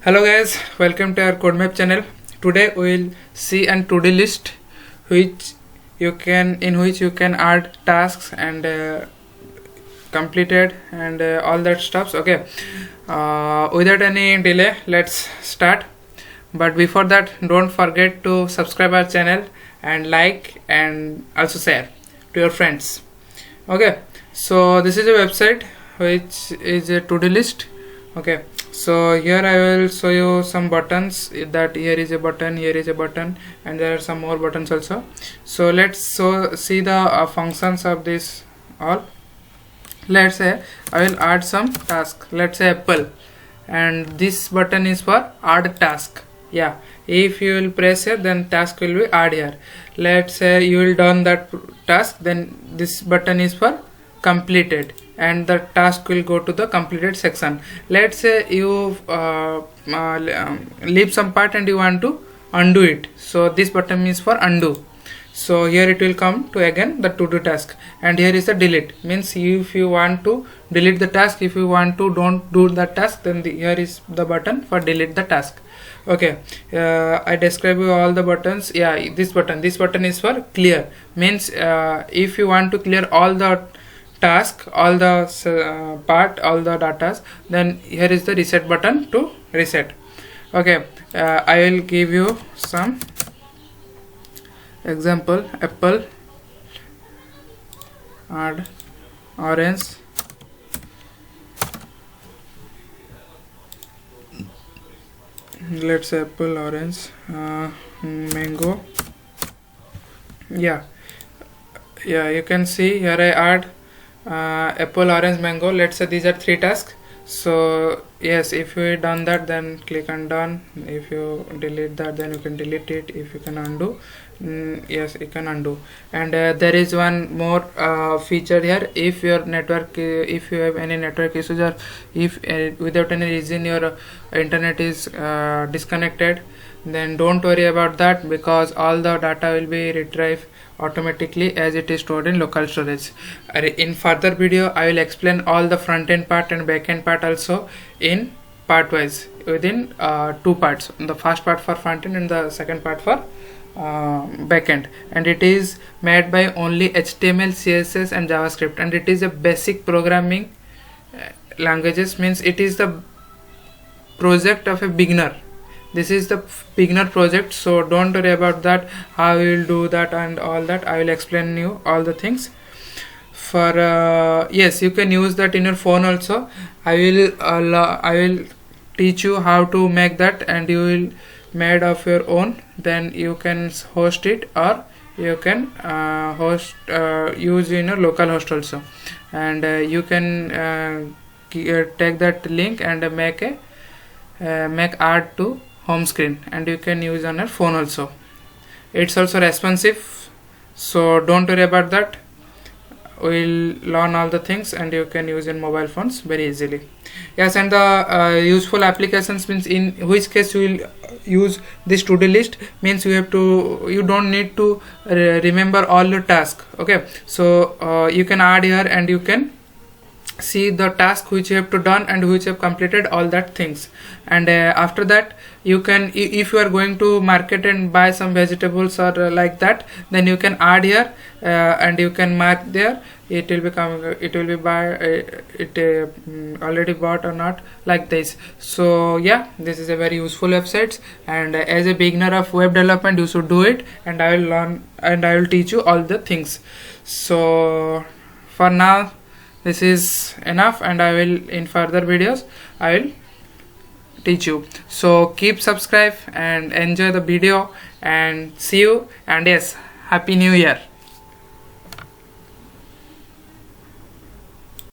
Hello guys, welcome to our CodeMap channel. Today we will see an to-do list in which you can add tasks and completed and all that stuffs. Okay, without any delay, let's start. But before that, don't forget to subscribe our channel and like and also share to your friends. Okay, so this is a website which is a to-do list. Okay, so here I will show you some buttons. That here is a button, here is a button, and there are some more buttons also. So let's see the functions of this all. Let's say I will add some task. Let's say apple, and this button is for add task. Yeah, if you will press here, then task will be add here. Let's say you will done that task, then this button is for completed and the task will go to the completed section. Let's say you leave some part and you want to undo it, so this button is for undo. So here it will come to again the to do task, and here is the delete, means if you want to delete the task, if you want to don't do the task, then here is the button for delete the task. Okay, I describe you all the buttons. Yeah, this button is for clear, means if you want to clear all the task, all the all the datas, then here is the reset button to reset. Okay, I will give you some example. Apple, add orange, let's say apple, orange, mango. Yeah, you can see here I add apple, orange, mango. Let's say these are three tasks. So yes, if you done that, then click on done. If you delete that, then you can delete it. If you can undo, yes, you can undo. And there is one more feature here. If your network, if you have any network issues, or if without any reason your internet is disconnected, then don't worry about that, because all the data will be retrieved automatically as it is stored in local storage. In further video I will explain all the front end part and back end part also in part wise within two parts, the first part for front end and the second part for back end. And it is made by only HTML, CSS and JavaScript, and it is a basic programming languages, means it is the project of a beginner. This is the beginner project, so don't worry about that, how we will do that and all that. I will explain you all the things. For yes, you can use that in your phone also. I will teach you how to make that, and you will made of your own. Then you can host it, or you can use in your local host also, and you can take that link and make add to home screen, and you can use on your phone also. It's also responsive, so don't worry about that. We'll learn all the things, and you can use in mobile phones very easily. Yes, and the useful applications, means in which case you will use this to-do list, means you don't need to remember all your tasks. Okay, so you can add here and you can see the task which you have to done and which you have completed all that things. And after that, you can, if you are going to market and buy some vegetables or like that, then you can add here and you can mark there. It will be already bought or not, like this. So yeah, this is a very useful website, and as a beginner of web development you should do it, and I will learn and I will teach you all the things. So for now this is enough, and I will in further videos I will teach you. So keep subscribe and enjoy the video, and see you, and yes, happy new year.